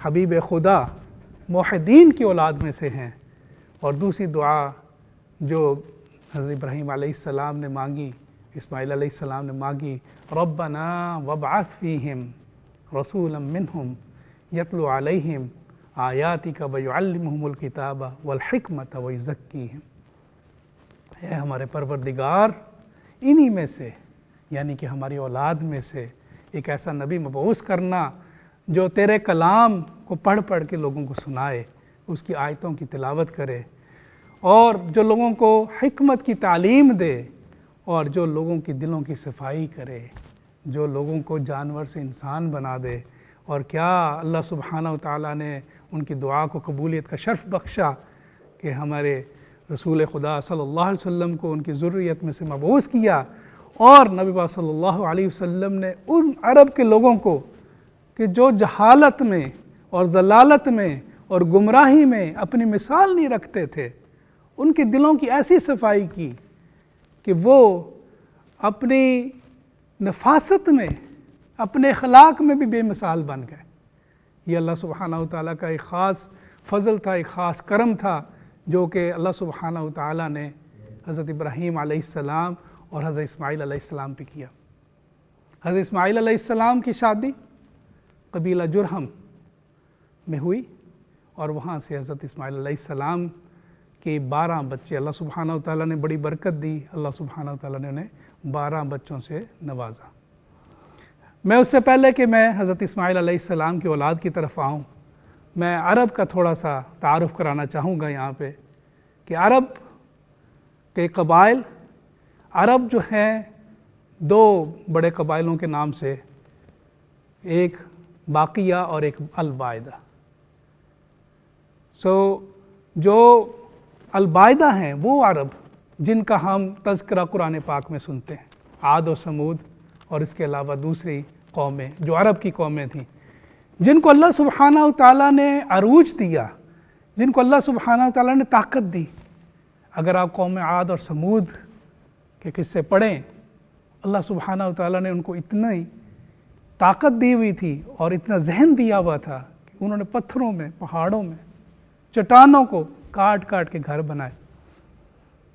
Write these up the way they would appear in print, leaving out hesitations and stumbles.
حبیب خدا موحدین کی اولاد میں سے ہیں۔ اور دوسری دعا جو حضرت ابراہیم علیہ السلام نے مانگی، اسماعیل علیہ السلام نے مانگی، ربنا وابعث فیہم رسولا منہم یتلو علیہم آیاتک ویعلمہم الکتاب والحکمت ویزکیہم۔ اے ہمارے پروردگار، انہی میں سے یعنی کہ ہماری اولاد میں سے ایک ایسا نبی مبعوث کرنا جو تیرے کلام کو پڑھ پڑھ کے لوگوں کو سنائے، اس کی آیتوں کی تلاوت کرے، اور جو لوگوں کو حکمت کی تعلیم دے، اور جو لوگوں کی دلوں کی صفائی کرے، جو لوگوں کو جانور سے انسان بنا دے۔ اور کیا اللہ سبحانہ وتعالیٰ نے ان کی دعا کو قبولیت کا شرف بخشا کہ ہمارے رسول خدا صلی اللہ علیہ وسلم کو ان کی ذریت میں سے مبعوث کیا، اور نبی پاک صلی اللہ علیہ وسلم نے ان عرب کے لوگوں کو کہ جو جہالت میں اور ضلالت میں اور گمراہی میں اپنی مثال نہیں رکھتے تھے، ان کے دلوں کی ایسی صفائی کی کہ وہ اپنی نفاست میں، اپنے اخلاق میں بھی بے مثال بن گئے۔ یہ اللہ سبحانہ وتعالیٰ کا ایک خاص فضل تھا، ایک خاص کرم تھا جو کہ اللہ سبحانہ وتعالیٰ نے حضرت ابراہیم علیہ السلام اور حضرت اسماعیل علیہ السلام پہ کیا۔ حضرت اسماعیل علیہ السلام کی شادی قبیلہ جرہم میں ہوئی، اور وہاں سے حضرت اسماعیل علیہ السلام کے 12 بچے اللہ سبحانہ وتعالیٰ نے بڑی برکت دی، اللہ سبحانہ وتعالیٰ نے انہیں 12 بچوں سے نوازا۔ میں اس سے پہلے کہ میں حضرت اسماعیل علیہ السلام کی اولاد کی طرف آؤں، میں عرب کا تھوڑا سا تعارف کرانا چاہوں گا یہاں پہ کہ عرب کے قبائل، عرب جو ہیں 2 بڑے قبائلوں کے نام سے، ایک باقیہ اور ایک البائدہ۔ جو البائدہ ہیں وہ عرب جن کا ہم تذکرہ قرآن پاک میں سنتے ہیں، عاد و سمود اور اس کے علاوہ دوسری قومیں جو عرب کی قومیں تھیں، جن کو اللہ سبحانہ وتعالیٰ نے عروج دیا، جن کو اللہ سبحانہ وتعالیٰ نے طاقت دی۔ اگر آپ قوم عاد اور سمود کے قصے پڑھیں، اللہ سبحانہ وتعالیٰ نے ان کو اتنی طاقت دی ہوئی تھی اور اتنا ذہن دیا ہوا تھا کہ انہوں نے پتھروں میں، پہاڑوں میں، چٹانوں کو کاٹ کاٹ کے گھر بنائے،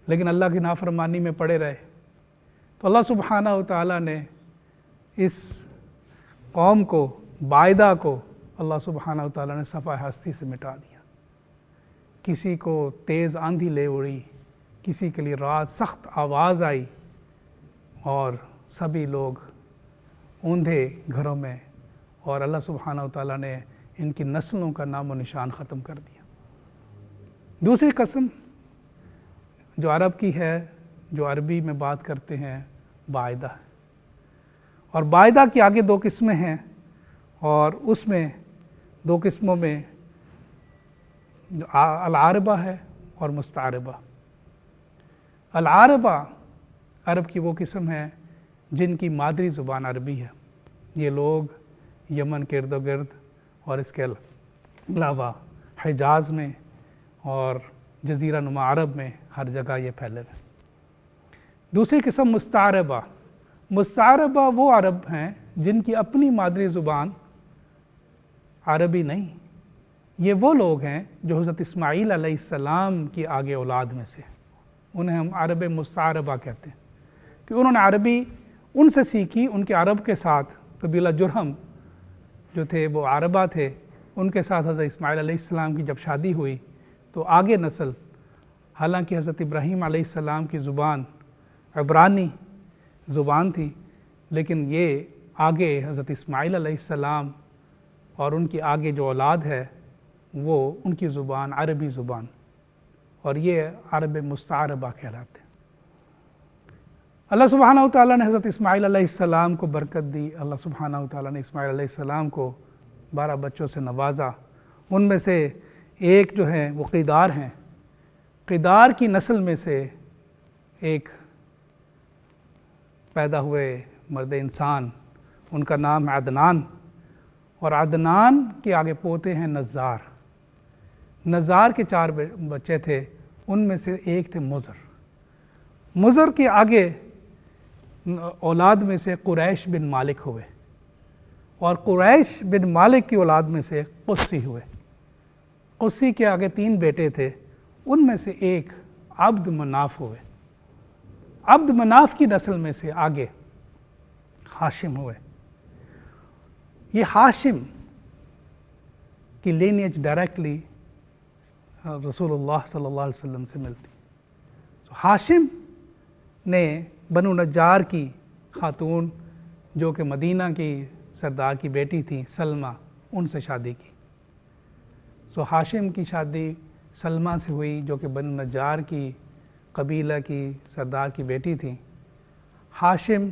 لیکن اللہ کی نافرمانی میں پڑے رہے۔ تو اللہ سبحانہ وتعالیٰ نے اس قوم کو، بائدہ کو، اللہ سبحانہ وتعالیٰ نے صفحہ ہستی سے مٹا دیا۔ کسی کو تیز آندھی لے اڑی، کسی کے لیے رات سخت آواز آئی، اور سبھی لوگ اوندھے گھروں میں، اور اللہ سبحانہ وتعالیٰ نے ان کی نسلوں کا نام و نشان ختم کر دیا۔ دوسری قسم جو عرب کی ہے، جو عربی میں بات کرتے ہیں، بائدہ ہے، اور بائدہ کی آگے 2 قسمیں ہیں، اور اس میں 2 قسموں میں العاربہ ہے اور مستعربہ۔ العاربہ عرب کی وہ قسم ہے جن کی مادری زبان عربی ہے۔ یہ لوگ یمن کے ارد و گرد اور اس کے علاوہ حجاز میں اور جزیرہ نما عرب میں ہر جگہ یہ پھیلے ہوئے۔ دوسری قسم مستعربہ۔ مستعربہ وہ عرب ہیں جن کی اپنی مادری زبان عربی نہیں۔ یہ وہ لوگ ہیں جو حضرت اسماعیل علیہ السلام کی آگے اولاد میں سے، انہیں ہم عرب مستعربہ کہتے ہیں، کہ انہوں نے عربی ان سے سیکھی، ان کے عرب کے ساتھ قبیلہ جرہم جو تھے وہ عربہ تھے، ان کے ساتھ حضرت اسماعیل علیہ السلام کی جب شادی ہوئی تو آگے نسل، حالانکہ حضرت ابراہیم علیہ السلام کی زبان عبرانی زبان تھی، لیکن یہ آگے حضرت اسماعیل علیہ السلام اور ان کی آگے جو اولاد ہے وہ ان کی زبان عربی زبان، اور یہ عرب مستعربہ کہلاتے ہیں۔ اللہ سبحانہ وتعالیٰ نے حضرت اسماعیل علیہ السلام کو برکت دی۔ اللہ سبحانہ وتعالیٰ نے اسماعیل علیہ السلام کو 12 بچوں سے نوازا۔ ان میں سے ایک جو ہے وہ قیدار ہیں۔ قیدار کی نسل میں سے ایک پیدا ہوئے مرد انسان، ان کا نام عدنان، اور عدنان کے آگے پوتے ہیں نزار۔ نزار کے 4 بچے تھے، ان میں سے ایک تھے مضر۔ مضر کے آگے اولاد میں سے قریش بن مالک ہوئے، اور قریش بن مالک کی اولاد میں سے قسی ہوئے۔ قسی کے آگے 3 بیٹے تھے، ان میں سے ایک عبد مناف ہوئے۔ عبد مناف کی نسل میں سے آگے ہاشم ہوئے۔ یہ ہاشم کی لینیج ڈائریکٹلی رسول اللہ صلی اللہ علیہ وسلم سے ملتی۔ ہاشم نے بنو نجار کی خاتون جو کہ مدینہ کی سردار کی بیٹی تھی سلمہ، ان سے شادی کی۔ ہاشم کی شادی سلمہ سے ہوئی جو کہ بنو نجار کی قبیلہ کی سردار کی بیٹی تھی۔ ہاشم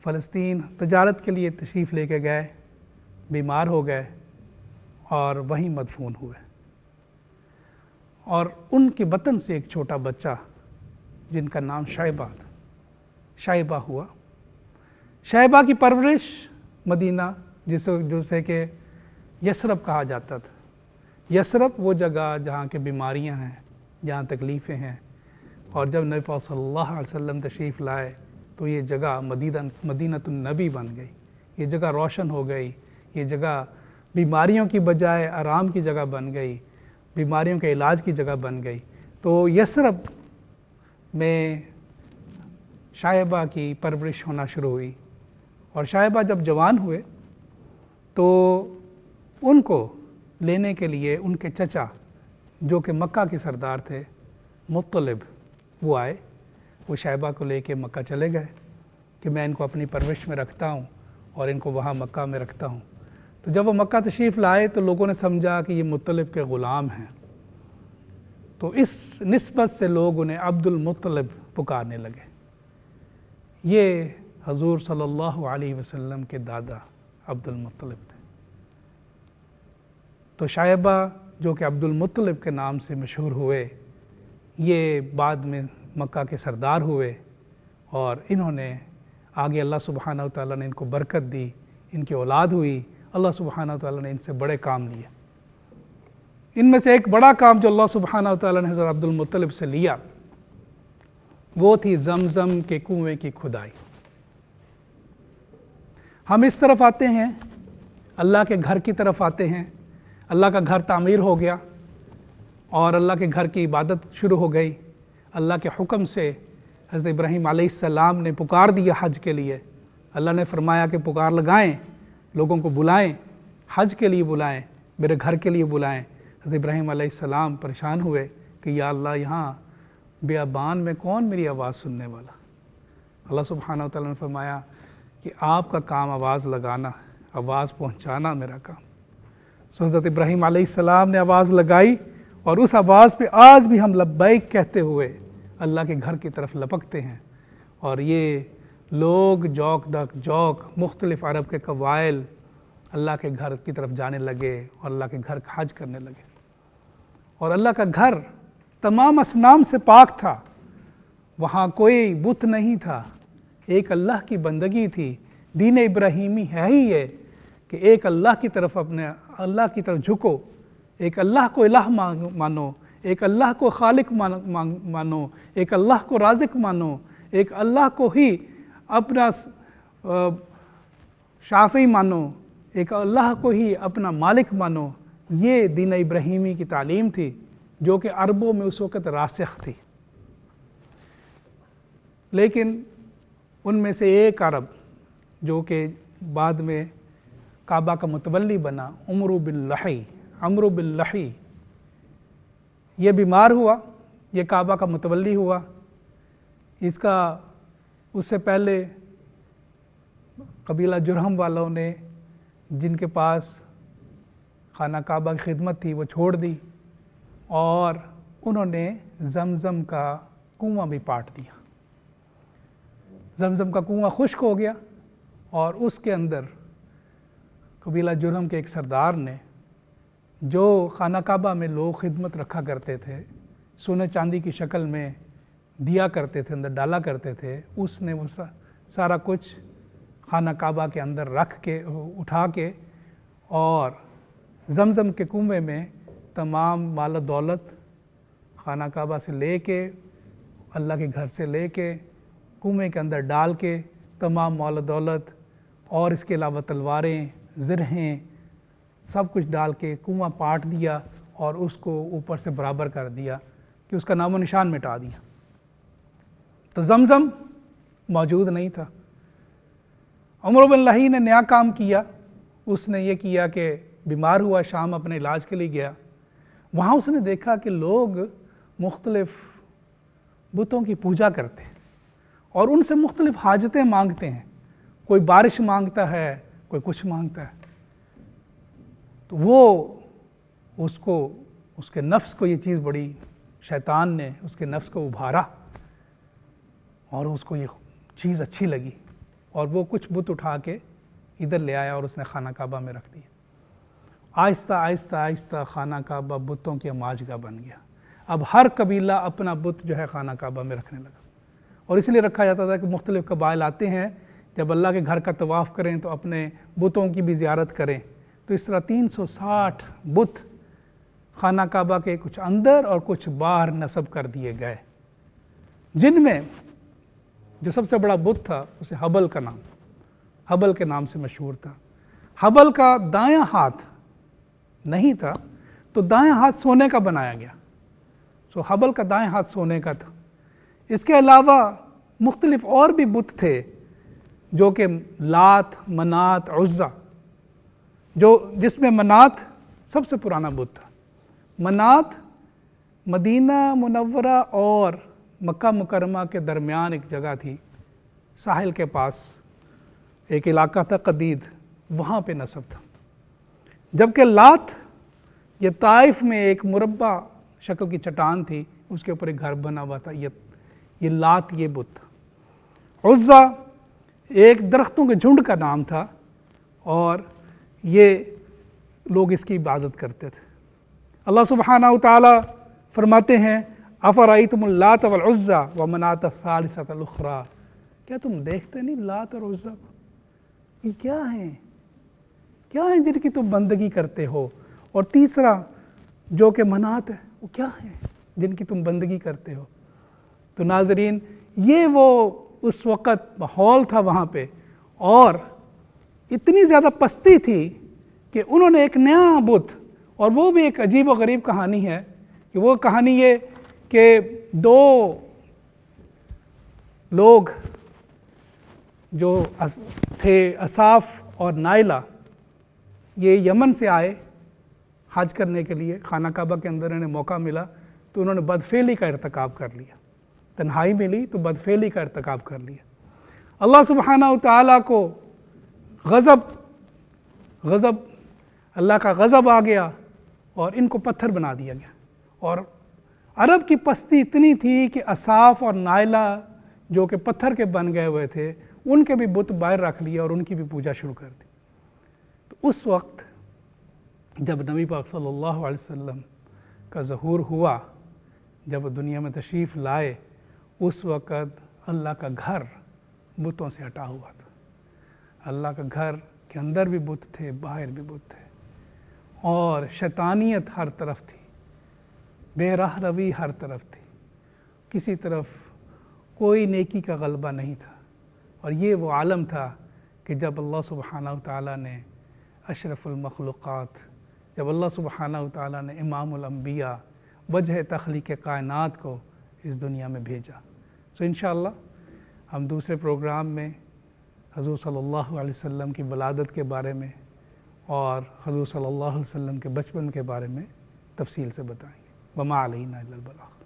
فلسطین تجارت کے لیے تشریف لے کے گئے، بیمار ہو گئے اور وہیں مدفون ہوئے، اور ان کے بطن سے ایک چھوٹا بچہ جن کا نام شیبہ تھا، شیبہ ہوا۔ شیبہ کی پرورش مدینہ جسے کہ یثرب کہا جاتا تھا۔ یثرب وہ جگہ جہاں کے بیماریاں ہیں، جہاں تکلیفیں ہیں، اور جب نبی پاک صلی اللہ علیہ وسلم تشریف لائے تو یہ جگہ مدینہ النبی بن گئی، یہ جگہ روشن ہو گئی، یہ جگہ بیماریوں کی بجائے آرام کی جگہ بن گئی، بیماریوں کے علاج کی جگہ بن گئی۔ تو یثرب میں شیبہ کی پرورش ہونا شروع ہوئی، اور شیبہ جب جوان ہوئے تو ان کو لینے کے لیے ان کے چچا جو کہ مکہ کے سردار تھے مطلب، وہ آئے، وہ شیبہ کو لے کے مکہ چلے گئے کہ میں ان کو اپنی پرورش میں رکھتا ہوں اور ان کو وہاں مکہ میں رکھتا ہوں۔ تو جب وہ مکہ تشریف لائے تو لوگوں نے سمجھا کہ یہ مطلب کے غلام ہیں، تو اس نسبت سے لوگ انہیں عبد المطلب پکارنے لگے۔ یہ حضور صلی اللہ علیہ وسلم کے دادا عبد المطلب تھے۔ تو شیبہ جو کہ عبد المطلب کے نام سے مشہور ہوئے، یہ بعد میں مکہ کے سردار ہوئے، اور انہوں نے آگے اللہ سبحانہ وتعالیٰ نے ان کو برکت دی، ان کی اولاد ہوئی، اللہ سبحانہ وتعالیٰ نے ان سے بڑے کام لیے۔ ان میں سے ایک بڑا کام جو اللہ سبحانہ وتعالیٰ نے حضرت عبد المطلب سے لیا وہ تھی زمزم کے کنویں کی کھدائی۔ ہم اس طرف آتے ہیں، اللہ کے گھر کی طرف آتے ہیں، اللہ کا گھر تعمیر ہو گیا اور اللہ کے گھر کی عبادت شروع ہو گئی۔ اللہ کے حکم سے حضرت ابراہیم علیہ السلام نے پکار دیا حج کے لیے۔ اللہ نے فرمایا کہ پکار لگائیں، لوگوں کو بلائیں، حج کے لیے بلائیں، میرے گھر کے لیے بلائیں۔ حضرت ابراہیم علیہ السلام پریشان ہوئے کہ یا اللہ یہاں بیابان میں کون میری آواز سننے والا۔ اللہ سبحانہ وتعالیٰ نے فرمایا کہ آپ کا کام آواز لگانا، آواز پہنچانا میرا کام۔ حضرت ابراہیم علیہ السلام نے آواز لگائی، اور اس آواز پہ آج بھی ہم لبیک کہتے ہوئے اللہ کے گھر کی طرف لپکتے ہیں، اور یہ لوگ جوک دک جوک مختلف عرب کے قبائل اللہ کے گھر کی طرف جانے لگے اور اللہ کے گھر کا حج کرنے لگے۔ اور اللہ کا گھر تمام اصنام سے پاک تھا، وہاں کوئی بت نہیں تھا، ایک اللہ کی بندگی تھی۔ دین ابراہیمی ہے ہی یہ کہ ایک اللہ کی طرف اللہ کی طرف جھکو، ایک اللہ کو الہ مانو، ایک اللہ کو خالق مانو، ایک اللہ کو رازق مانو، ایک اللہ کو ہی اپنا شافی مانو، ایک اللہ کو ہی اپنا مالک مانو۔ یہ دین ابراہیمی کی تعلیم تھی جو کہ عربوں میں اس وقت راسخ تھی۔ لیکن ان میں سے ایک عرب جو کہ بعد میں کعبہ کا متولی بنا، عمرو بن لحی، یہ بیمار ہوا، یہ کعبہ کا متولی ہوا۔ اس سے پہلے قبیلہ جرہم والوں نے جن کے پاس خانہ کعبہ کی خدمت تھی وہ چھوڑ دی، اور انہوں نے زمزم کا کنواں بھی پاٹ دیا۔ زمزم کا کنواں خشک ہو گیا، اور اس کے اندر قبیلہ جرہم کے ایک سردار نے، جو خانہ کعبہ میں لوگ خدمت رکھا کرتے تھے، سونے چاندی کی شکل میں دیا کرتے تھے، اندر ڈالا کرتے تھے، اس نے وہ سارا کچھ خانہ کعبہ کے اندر رکھ کے اٹھا کے، اور زمزم کے کنویں میں تمام مال و دولت خانہ کعبہ سے لے کے، اللہ کے گھر سے لے کے، کنویں کے اندر ڈال کے تمام مال و دولت اور اس کے علاوہ تلواریں، زرہیں، سب کچھ ڈال کے کنواں پاٹ دیا اور اس کو اوپر سے برابر کر دیا کہ اس کا نام و نشان مٹا دیا۔ تو زمزم موجود نہیں تھا۔ عمر بن لہی نے نیا کام کیا، اس نے یہ کیا کہ بیمار ہوا، شام اپنے علاج کے لیے گیا۔ وہاں اس نے دیکھا کہ لوگ مختلف بتوں کی پوجا کرتے ہیں اور ان سے مختلف حاجتیں مانگتے ہیں، کوئی بارش مانگتا ہے، کوئی کچھ مانگتا ہے۔ تو وہ اس کے نفس کو یہ چیز بڑی، شیطان نے اس کے نفس کو ابھارا اور اس کو یہ چیز اچھی لگی اور وہ کچھ بت اٹھا کے ادھر لے آیا اور اس نے خانہ کعبہ میں رکھ دیا۔ آہستہ آہستہ آہستہ خانہ کعبہ بتوں کی ماجگاہ بن گیا۔ اب ہر قبیلہ اپنا بت جو ہے خانہ کعبہ میں رکھنے لگا، اور اس لیے رکھا جاتا تھا کہ مختلف قبائل آتے ہیں، جب اللہ کے گھر کا طواف کریں تو اپنے بتوں کی بھی زیارت کریں۔ تو اس طرح 360 بت خانہ کعبہ کے کچھ اندر اور کچھ باہر نصب کر دیے گئے، جن میں جو سب سے بڑا بت تھا اسے حبل کے نام سے مشہور تھا۔ حبل کا دایاں ہاتھ نہیں تھا تو دایاں ہاتھ سونے کا بنایا گیا، سو حبل کا دایاں ہاتھ سونے کا تھا۔ اس کے علاوہ مختلف اور بھی بت تھے جو کہ لات، منات، عزا، جس میں منات سب سے پرانا بت تھا۔ منات مدینہ منورہ اور مکہ مکرمہ کے درمیان ایک جگہ تھی، ساحل کے پاس ایک علاقہ تھا قدید، وہاں پہ نصب تھا۔ جبکہ لات یہ طائف میں ایک مربع شکل کی چٹان تھی، اس کے اوپر ایک گھر بنا ہوا تھا، یہ لات یہ بت تھا۔ عزا ایک درختوں کے جھنڈ کا نام تھا اور یہ لوگ اس کی عبادت کرتے تھے۔ اللہ سبحانہ وتعالی فرماتے ہیں افرأیتم اللات والعزی ومناۃ الثالثۃ الاخری، کیا تم دیکھتے نہیں لات اور عزا کو؟ یہ کیا ہیں جن کی تم بندگی کرتے ہو؟ اور تیسرا جو کہ منات ہے، وہ کیا ہیں جن کی تم بندگی کرتے ہو؟ تو ناظرین، یہ وہ اس وقت ماحول تھا وہاں پہ، اور اتنی زیادہ پستی تھی کہ انہوں نے ایک نیا بت، اور وہ بھی ایک عجیب و غریب کہانی ہے کہ وہ کہانی یہ کہ دو لوگ جو تھے اصاف اور نائلہ، یہ یمن سے آئے حج کرنے کے لیے، خانہ کعبہ کے اندر انہیں موقع ملا تو انہوں نے بدفعلی کا ارتکاب کر لیا، تنہائی ملی تو بدفعلی کا ارتکاب کر لیا۔ اللہ سبحانہ وتعالیٰ کو غضب اللہ کا غضب آ گیا اور ان کو پتھر بنا دیا گیا، اور عرب کی پستی اتنی تھی کہ اصاف اور نائلہ جو کہ پتھر کے بن گئے ہوئے تھے، ان کے بھی بت باہر رکھ لیے اور ان کی بھی پوجا شروع کر دی۔ تو اس وقت جب نبی پاک صلی اللہ علیہ وسلم کا ظہور ہوا، جب دنیا میں تشریف لائے، اس وقت اللہ کا گھر بتوں سے ہٹا ہوا تھا۔ اللہ کا گھر کے اندر بھی بت تھے، باہر بھی بت تھے، اور شیطانیت ہر طرف تھی، بے راہ روی ہر طرف تھی، کسی طرف کوئی نیکی کا غلبہ نہیں تھا۔ اور یہ وہ عالم تھا کہ جب اللہ سبحانہ وتعالیٰ نے اشرف المخلوقات، جب اللہ سبحانہ وتعالیٰ نے امام الانبیاء، وجہ تخلیق کائنات کو اس دنیا میں بھیجا۔ سو انشاءاللہ ہم دوسرے پروگرام میں حضور صلی اللہ علیہ وسلم کی ولادت کے بارے میں اور حضور صلی اللہ علیہ وسلم کے بچپن کے بارے میں تفصیل سے بتائیں گے۔ وما علینا الا البلاغ۔